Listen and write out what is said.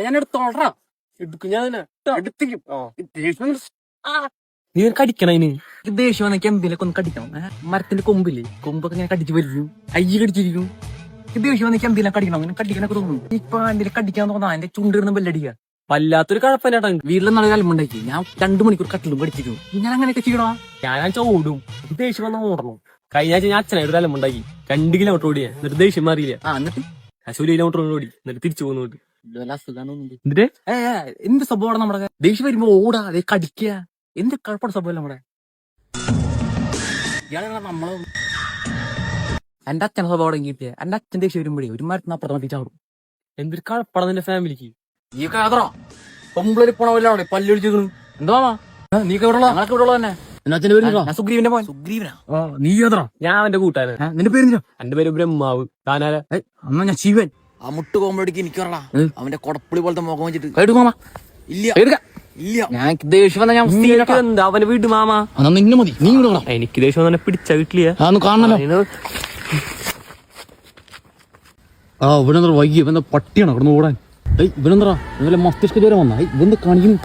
ഞാൻ എടുത്തോളാ എടുക്കും ഞാൻ എടുത്തിക്കും നീ കടിക്കണം അതിന് ദേഷ്യം വന്നൊക്കെ എന്തിനൊക്കെ ഒന്ന് കടിക്കണം. മരത്തിന്റെ കൊമ്പില്ലേ, കൊമ്പൊക്കെ ഇങ്ങനെ കടിച്ചു വരും, അയ്യ കടിച്ചിരിക്കും. ദേഷ്യം വന്നൊക്കെ എന്തിനാ കടിക്കണം, അങ്ങനെ കടിക്കണൊക്കെ തോന്നുന്നു. ഇപ്പൊ എന്തിനെ കടിക്കാൻ തോന്നാ, എന്റെ ചുണ്ടിടുന്ന ബെല്ലടിക്കുക. വല്ലാത്തൊരു കഴപ്പനാട്ടാ. വീട്ടിൽ നല്ല കലമ്പുണ്ടാക്കി ഞാൻ 2 മണിക്കൂർ കട്ടിലും കടിച്ചിരിക്കും. ഞാൻ അങ്ങനെയൊക്കെ ചെയ്യണോ? ഞാൻ ഓടും, ദേഷ്യം വന്ന ഓടണം. കഴിഞ്ഞ ആഴ്ച ഞാൻ അച്ഛനായിട്ട് ഒരു കലമ്പുണ്ടാക്കി 2 കിലോമീറ്റർ ഓടിയാ, എന്നിട്ട് ദേഷ്യം മാറിയില്ല. എന്നിട്ട് 1 കിലോമീറ്റർ ഓടി, എന്നിട്ട് തിരിച്ചു പോകുന്നുണ്ട്. എന്നിട്ട് എന്ത് സംഭവമാണ് നമ്മുടെ ദേഷ്യം വരുമ്പോ ഓടാ, അതെ കടിക്കുക, എന്ത് കുഴപ്പമുള്ള സംഭവം നമ്മുടെ. ഇയാളെ നമ്മള് എന്റെ അച്ഛനെ സ്വഭാവം തുടങ്ങിയിട്ട് എന്റെ അച്ഛൻ ദേഷ്യം വരുമ്പോഴേ ഒരു മരത്തിന് അപ്പുറത്ത് മട്ടിച്ചാടും. എന്തൊരു കഴപ്പടം നിന്റെ ഫാമിലിക്ക്. ഈ കാതറോ പൊമ്പിളി പോണവല്ലാണ് പല്ലൊടിച്ചു. എന്താ നീ ഇവിടെ ഇവിടെ തന്നെ സുഗ്രീവന്റെ മോൻ. സുഗ്രീവനാ? നീ ഏതാ? ഞാൻ അവന്റെ കൂട്ടാരൻ. നിന്റെ പേര്? എന്റെ പേര് ബ്രഹ്മാവ്. താനാരാ? അന്നാ ഞാൻ ശിവൻ. ആ മുട്ട് പോകുമ്പോഴേക്ക് എനിക്ക് പറടാ, അവന്റെ കൊടപ്പുളി പോലത്തെ മുഖം വെച്ചിട്ട് ഇല്ല. ഞാൻ ദേഷ്യം വന്നാ ഞാൻ എന്താ അവന്റെ വീട് മാമ നിന്നെ മതി. നീ ഇവിടെ എനിക്ക് ദേഷ്യം വന്നെ പിടിച്ച വീട്ടിലിയാ കാണണല്ലോ. ഇവനെന്താ വൈകി, ഇവന്റെ പട്ടിയാണോ ഇവിടെ ഓടാൻ? ഇവനെന്താ ഇവന്റെ മസ്തിഷ്ക ജ്വരം വന്നാ ഇവന്ത് കാണിക്കുന്നു.